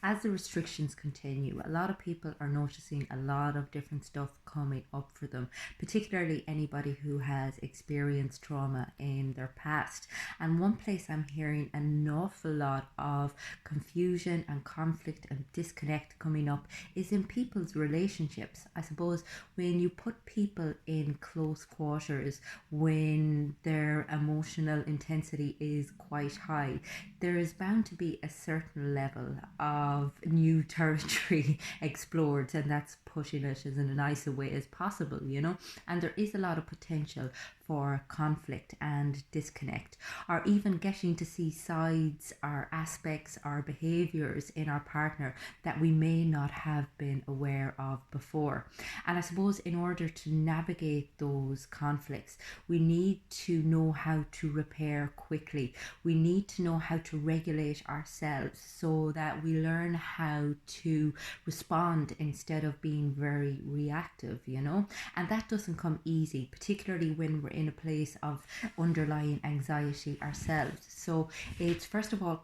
as the restrictions continue, a lot of people are noticing a lot of different stuff coming up for them, particularly anybody who has experienced trauma in their past. And one place I'm hearing an awful lot of confusion and conflict and disconnect coming up is in people's relationships. I suppose when you put people in close quarters, when their emotional intensity is quite high, there is bound to be a certain level of new territory explored, and that's pushing it as in a nicer way as possible, you know. And there is a lot of potential for conflict and disconnect, or even getting to see sides or aspects or behaviors in our partner that we may not have been aware of before. And I suppose in order to navigate those conflicts, we need to know how to repair quickly. We need to know how to regulate ourselves so that we learn how to respond instead of being very reactive, you know. And that doesn't come easy, particularly when we're in a place of underlying anxiety ourselves. So it's first of all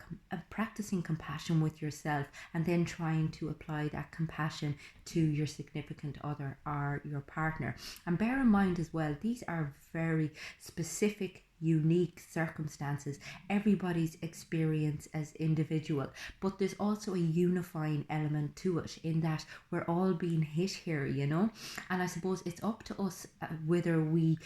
practicing compassion with yourself, and then trying to apply that compassion to your significant other or your partner. And bear in mind as well, these are very specific, unique circumstances. Everybody's experience as individual, but there's also a unifying element to it in that we're all being hit here, you know. And I suppose it's up to us whether we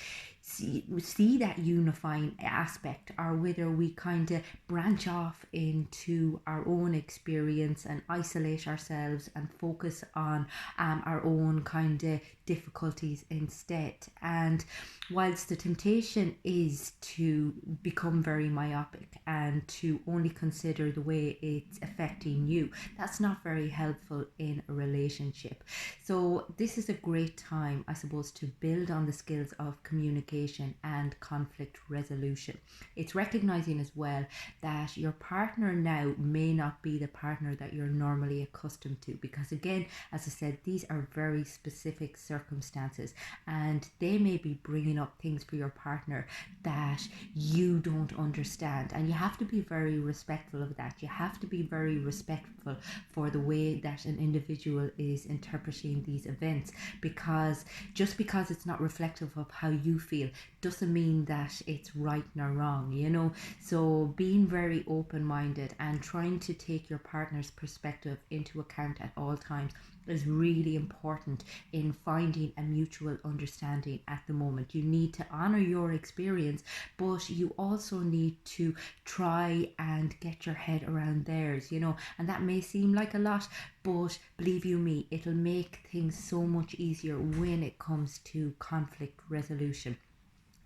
see that unifying aspect, or whether we kind of branch off into our own experience and isolate ourselves and focus on our own kind of difficulties instead. And whilst the temptation is to become very myopic and to only consider the way it's affecting you, that's not very helpful in a relationship. So this is a great time, I suppose, to build on the skills of communication and conflict resolution. It's recognizing as well that your partner now may not be the partner that you're normally accustomed to, because again, as I said, these are very specific circumstances, and they may be bringing up things for your partner that you don't understand, and you have to be very respectful of that. You have to be very respectful for the way that an individual is interpreting these events, because just because it's not reflective of how you feel doesn't mean that it's right nor wrong, you know. So being very open-minded and trying to take your partner's perspective into account at all times is really important in finding a mutual understanding at the moment. You need to honor your experience, but you also need to try and get your head around theirs, you know. And that may seem like a lot, but believe you me, it'll make things so much easier when it comes to conflict resolution.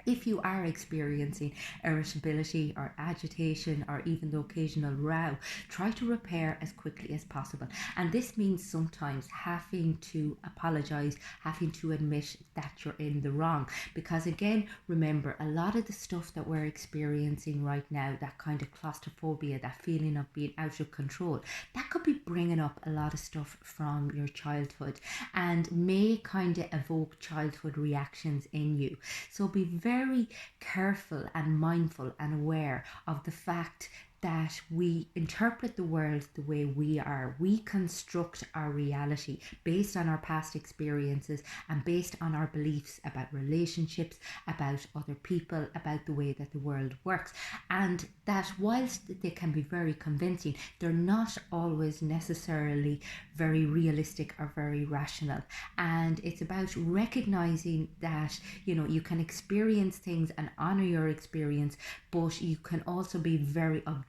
If you are experiencing irritability or agitation or even the occasional row, try to repair as quickly as possible. And this means sometimes having to apologize, having to admit that you're in the wrong. Because again, remember, a lot of the stuff that we're experiencing right now, that kind of claustrophobia, that feeling of being out of control, that could be bringing up a lot of stuff from your childhood and may kind of evoke childhood reactions in you. So be very careful and mindful and aware of the fact that we interpret the world the way we are. We construct our reality based on our past experiences and based on our beliefs about relationships, about other people, about the way that the world works. And that whilst they can be very convincing, they're not always necessarily very realistic or very rational. And it's about recognizing that, you know, you can experience things and honor your experience, but you can also be very objective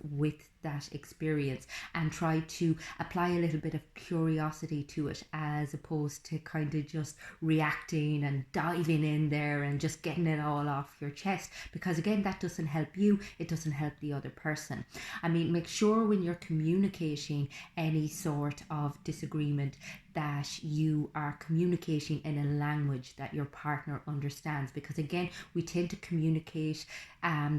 with that experience and try to apply a little bit of curiosity to it, as opposed to kind of just reacting and diving in there and just getting it all off your chest, because again, that doesn't help you, it doesn't help the other person. I mean, make sure when you're communicating any sort of disagreement that you are communicating in a language that your partner understands, because again, we tend to communicate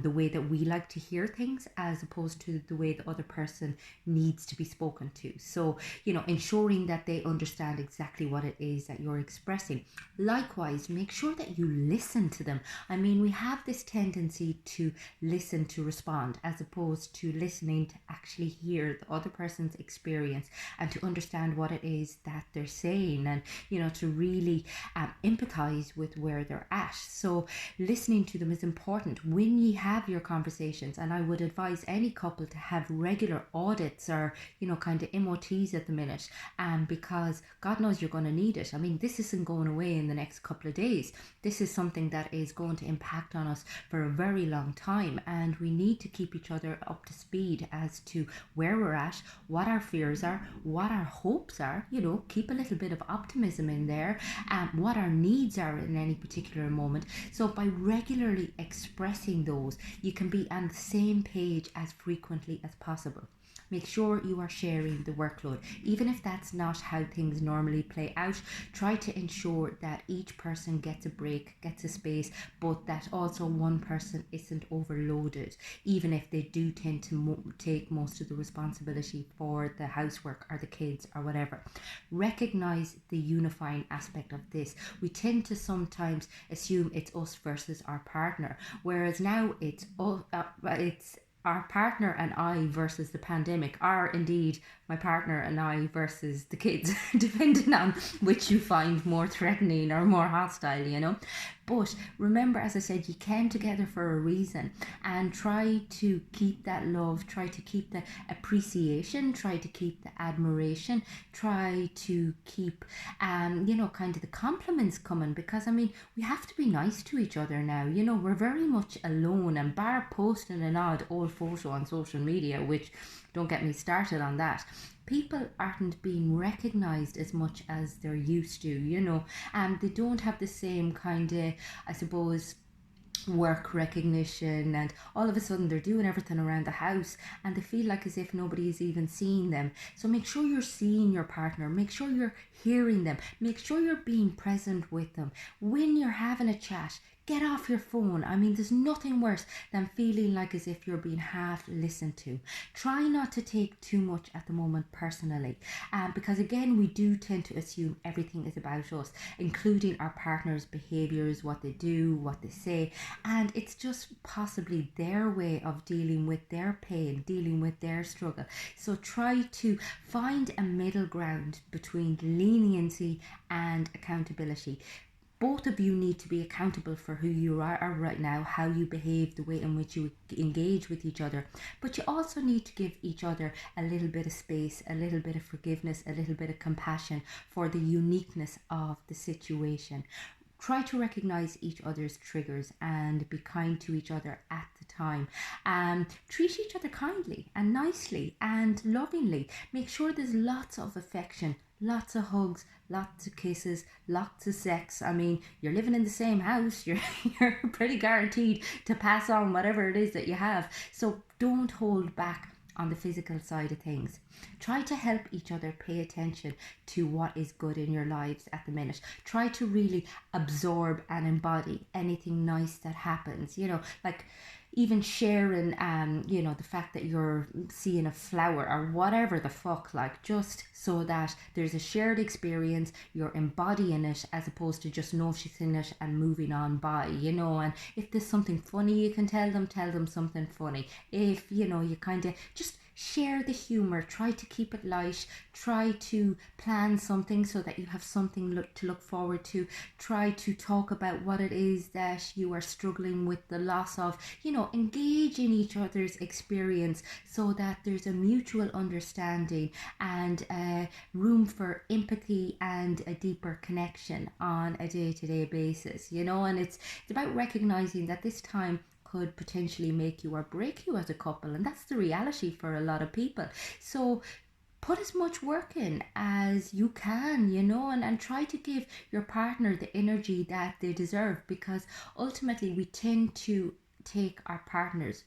the way that we like to hear things as opposed to the way way the other person needs to be spoken to. So, ensuring that they understand exactly what it is that you're expressing. Likewise, make sure that you listen to them. I mean, we have this tendency to listen to respond as opposed to listening to actually hear the other person's experience and to understand what it is that they're saying, and to really empathize with where they're at. So listening to them is important when you have your conversations, and I would advise any couple to have regular audits or kind of MOTs at the minute, because God knows you're going to need it. I mean, this isn't going away in the next couple of days. This is something that is going to impact on us for a very long time, and we need to keep each other up to speed as to where we're at, what our fears are, what our hopes are, keep a little bit of optimism in there, what our needs are in any particular moment. So by regularly expressing those, you can be on the same page as frequently as possible. Make sure you are sharing the workload. Even if that's not how things normally play out, try to ensure that each person gets a break, gets a space, but that also one person isn't overloaded, even if they do tend to take most of the responsibility for the housework or the kids or whatever. Recognize the unifying aspect of this. We tend to sometimes assume it's us versus our partner, whereas now it's our partner and I versus the pandemic, or indeed my partner and I versus the kids, depending on which you find more threatening or more hostile, But remember, as I said, you came together for a reason, and try to keep that love, try to keep the appreciation, try to keep the admiration, try to keep, kind of the compliments coming, because I mean, we have to be nice to each other now. We're very much alone, and bar posting an odd old photo on social media, which don't get me started on that, people aren't being recognized as much as they're used to, and they don't have the same kind of, I suppose, work recognition, and all of a sudden they're doing everything around the house and they feel like as if nobody is even seeing them. So make sure you're seeing your partner, make sure you're hearing them, make sure you're being present with them. When you're having a chat, get off your phone. I mean, there's nothing worse than feeling like as if you're being half listened to. Try not to take too much at the moment personally, because again, we do tend to assume everything is about us, including our partner's behaviours, what they do, what they say, and it's just possibly their way of dealing with their pain, dealing with their struggle. So try to find a middle ground between leniency and accountability. Both of you need to be accountable for who you are right now, how you behave, the way in which you engage with each other. But you also need to give each other a little bit of space, a little bit of forgiveness, a little bit of compassion for the uniqueness of the situation. Try to recognize each other's triggers and be kind to each other at the time. Treat each other kindly and nicely and lovingly. Make sure there's lots of affection, lots of hugs, lots of kisses, lots of sex. I mean, you're living in the same house, you're pretty guaranteed to pass on whatever it is that you have. So don't hold back on the physical side of things. Try to help each other pay attention to what is good in your lives at the minute. Try to really absorb and embody anything nice that happens, like even sharing the fact that you're seeing a flower or whatever the fuck, like, just so that there's a shared experience, you're embodying it as opposed to just noticing it and moving on by, and if there's something funny you can tell them something funny. If you kind of just share the humor, try to keep it light, try to plan something so that you have something to look forward to, try to talk about what it is that you are struggling with the loss of, engage in each other's experience so that there's a mutual understanding and room for empathy and a deeper connection on a day-to-day basis, and it's about recognizing that this time could potentially make you or break you as a couple, and that's the reality for a lot of people. So put as much work in as you can, and try to give your partner the energy that they deserve, because ultimately we tend to take our partners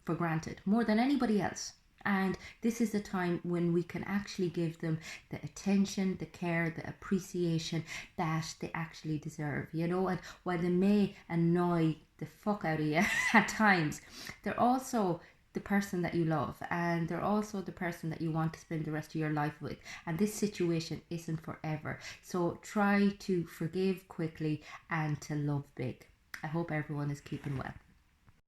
for granted more than anybody else. And this is the time when we can actually give them the attention, the care, the appreciation that they actually deserve, and while they may annoy the fuck out of you at times, they're also the person that you love, and they're also the person that you want to spend the rest of your life with. And this situation isn't forever. So try to forgive quickly and to love big. I hope everyone is keeping well.